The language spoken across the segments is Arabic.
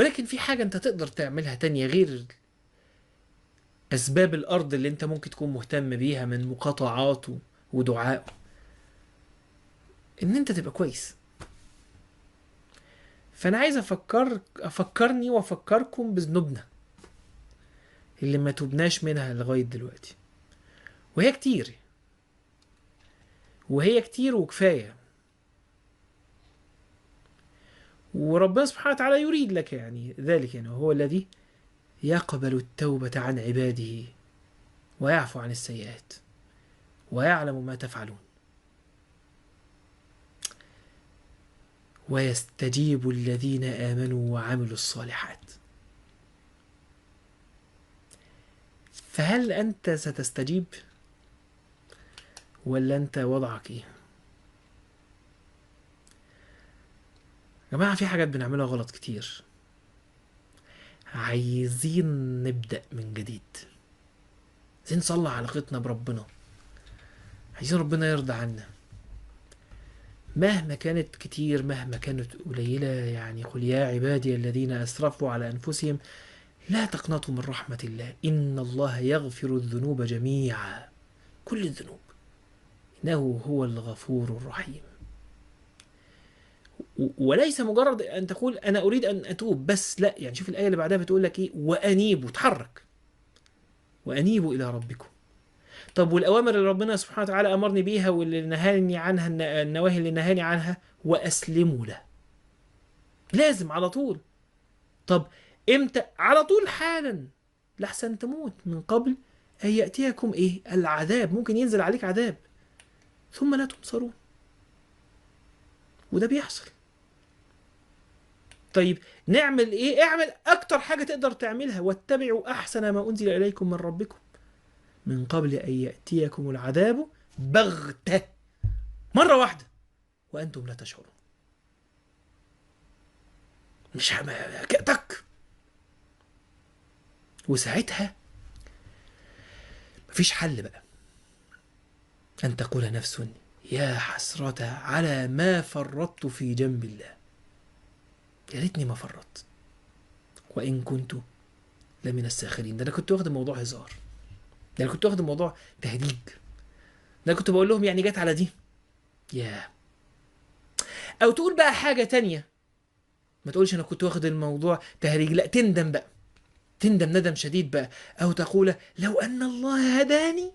ولكن في حاجة انت تقدر تعملها تانية غير اسباب الارض اللي انت ممكن تكون مهتم بيها من مقاطعات ودعاء، ان انت تبقى كويس. فانا عايز افكرني وافكركم بذنوبنا اللي ما تبناش منها لغاية دلوقتي، وهي كتير، وهي كتير وكفاية. وربنا سبحانه وتعالى يريد لك يعني ذلك، يعني هو الذي يقبل التوبة عن عباده ويعفو عن السيئات ويعلم ما تفعلون ويستجيب الذين آمنوا وعملوا الصالحات. فهل أنت ستستجيب ولا أنت وضعك إيه؟ يا جماعة في حاجات بنعملها غلط كتير، عايزين نبدأ من جديد، عايزين نصلح علاقتنا بربنا، عايزين ربنا يرضى عنا مهما كانت كتير مهما كانت قليلة. يعني قل يا عبادي الذين أسرفوا على أنفسهم لا تقنطوا من رحمة الله إن الله يغفر الذنوب جميعا، كل الذنوب، إنه هو الغفور الرحيم. وليس مجرد أن تقول أنا أريد أن أتوب بس، لا، يعني شوف الآية اللي بعدها بتقول لك إيه، وأنيبوا، تحرك، وأنيبوا إلى ربكم. طب والأوامر اللي ربنا سبحانه وتعالى أمرني بيها واللي نهاني عنها، النواهي اللي نهاني عنها، وأسلموا له، لازم على طول. طب امتى؟ على طول حالا، لحسن تموت من قبل أن يأتيكم إيه العذاب، ممكن ينزل عليك عذاب ثم لا تنصرون، وده بيحصل. طيب نعمل ايه؟ اعمل اكتر حاجة تقدر تعملها، واتبعوا احسن ما انزل اليكم من ربكم من قبل ان يأتيكم العذاب بغتة، مرة واحدة، وانتم لا تشعرون. مش تك، وساعتها مفيش حل بقى، ان تقول نفس يا حسرة على ما فرطت في جنب الله، يا ريتني ما فرطت وان كنت لمن الساخرين. ده انا كنت واخد الموضوع هزار، ده انا كنت واخد الموضوع تهديج، ده انا كنت بقول لهم يعني جت على دي، يا. او تقول بقى حاجة تانية، ما تقولش انا كنت واخد الموضوع تهريج، لا، تندم بقى، تندم ندم شديد بقى. او تقول لو ان الله هداني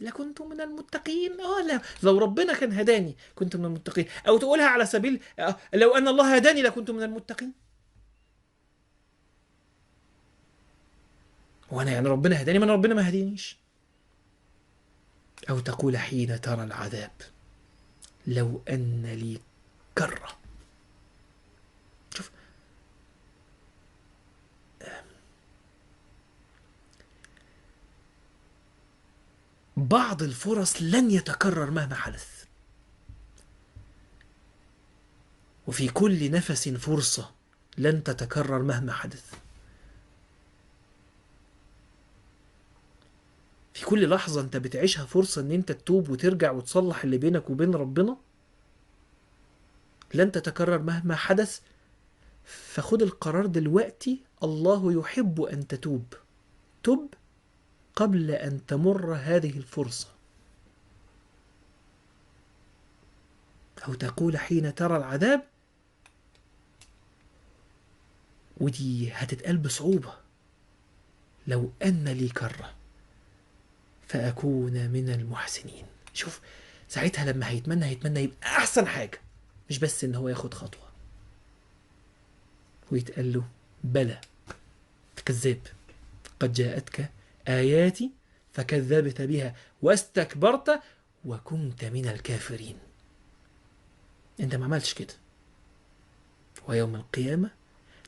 لكنت من المتقين، لا، لو ربنا كان هداني كنت من المتقين. او تقولها على سبيل لو ان الله هداني لكنت من المتقين، وانا يعني ربنا هداني، ما انا ربنا ما هدينيش. او تقول حين ترى العذاب لو ان لي كرة. شوف، بعض الفرص لن يتكرر مهما حدث، وفي كل نفس فرصة لن تتكرر مهما حدث. في كل لحظة انت بتعيشها فرصة ان انت تتوب وترجع وتصلح اللي بينك وبين ربنا، لن تتكرر مهما حدث. فخد القرار دلوقتي، الله يحب ان تتوب، تب قبل ان تمر هذه الفرصة. او تقول حين ترى العذاب، ودي هتتقال بصعوبة، لو ان لي كرة فاكون من المحسنين. شوف ساعتها لما هيتمنى يبقى احسن حاجة، مش بس ان هو ياخد خطوة. ويتقال له بلى كذاب، قد جاءتك آياتي فكذبت بها واستكبرت وكنت من الكافرين. انت ما عملتش كده. ويوم القيامة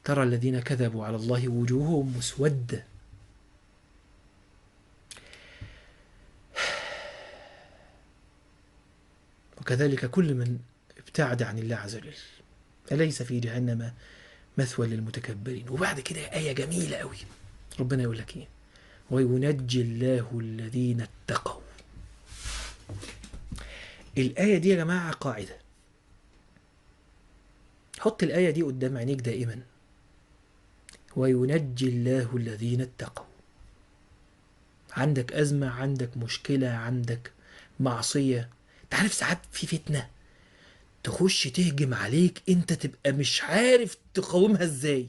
ترى الذين كذبوا على الله وجوههم مسودة. وكذلك كل من ابتعد عن الله عز وجل أليس في جهنم مثوى للمتكبرين. وبعد كده آية جميلة قوي، ربنا يقول لك ايه، وينجي الله الذين اتقوا. الآية دي يا جماعة قاعدة، حط الآية دي قدام عينيك دائما. وينجي الله الذين اتقوا. عندك أزمة، عندك مشكلة، عندك معصية، انت عارف ساعات في فتنة تخش تهجم عليك، انت تبقى مش عارف تقاومها ازاي،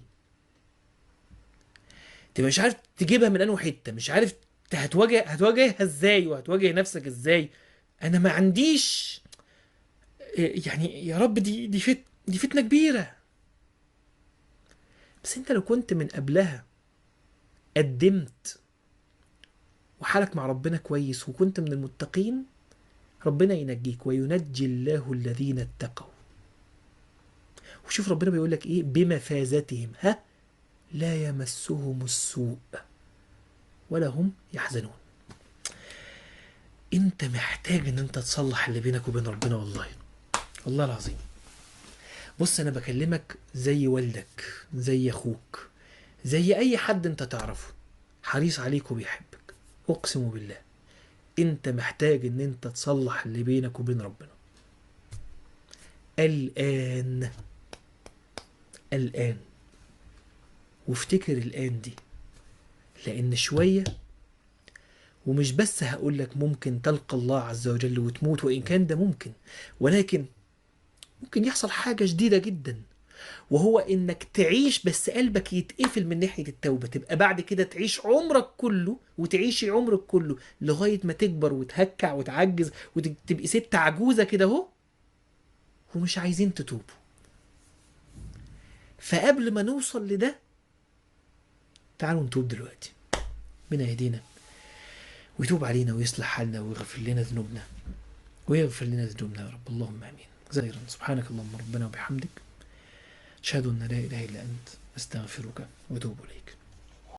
تبقى مش عارف تجيبها من انه حتة، مش عارف هتواجهها ازاي وهتواجه نفسك ازاي. انا ما عنديش يعني يا رب دي فتنة كبيرة. بس انت لو كنت من قبلها قدمت وحالك مع ربنا كويس وكنت من المتقين، ربنا ينجيك. وينجي الله الذين اتقوا. وشوف ربنا بيقول لك ايه، بمفازتهم لا يمسهم السوء ولا هم يحزنون. انت محتاج ان انت تصلح اللي بينك وبين ربنا، والله والله العظيم. بص انا بكلمك زي والدك، زي اخوك، زي اي حد انت تعرفه حريص عليك وبيحبك. اقسم بالله انت محتاج ان انت تصلح اللي بينك وبين ربنا الان، الان. وافتكر الان دي، لان شوية ومش بس هقول لك ممكن تلقى الله عز وجل وتموت، وإن كان ده ممكن، ولكن ممكن يحصل حاجة جديدة جدا، وهو إنك تعيش بس قلبك يتقفل من ناحية التوبة. تبقى بعد كده تعيش عمرك كله وتعيشي عمرك كله لغاية ما تكبر وتهكع وتعجز وتبقي ست عجوزة كده اهو، ومش عايزين تتوبوا. فقبل ما نوصل لده، تعالوا نتوب دلوقتي. ربنا يهدينا ويتوب علينا ويصلح حالنا ويغفر لنا ذنوبنا، ويغفر لنا ذنوبنا يا رب، اللهم امين. خيرا. سبحانك اللهم ربنا وبحمدك، اشهد ان لا اله الا انت، استغفرك واتوب اليك.